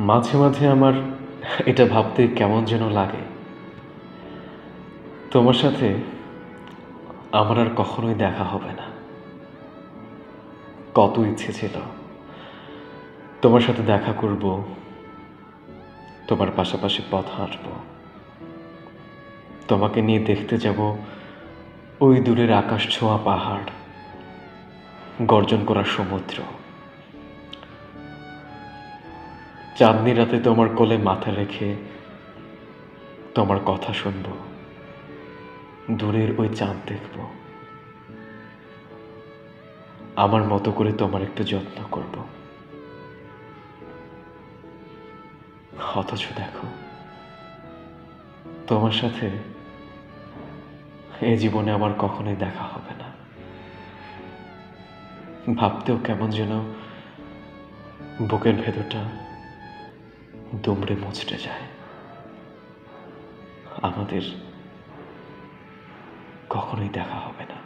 মাঝে মাঝে আমার এটা ভাবতে কেমন যেন লাগে, তোমার সাথে আমার আর কখনোই দেখা হবে না। কত ইচ্ছে ছিল তোমার সাথে দেখা করব, তোমার পাশাপাশি পথ হাঁটব, তোমাকে নিয়ে দেখতে যাব ওই দূরের আকাশ ছোঁয়া পাহাড়, গর্জন করা সমুদ্র। চাঁদনি রাতে তোমার কোলে মাথা রেখে তোমার কথা শুনব, দূরের ওই চাঁদ দেখব, আমার মতো করে তোমার একটু যত্ন করব। অথচ দেখো, তোমার সাথে এই জীবনে আমার কখনোই দেখা হবে না। ভাবতেও কেমন যেন বুকের ভেতরটা দুমড়ে মুচড়ে যায়। আমাদের কখনোই দেখা হবে না।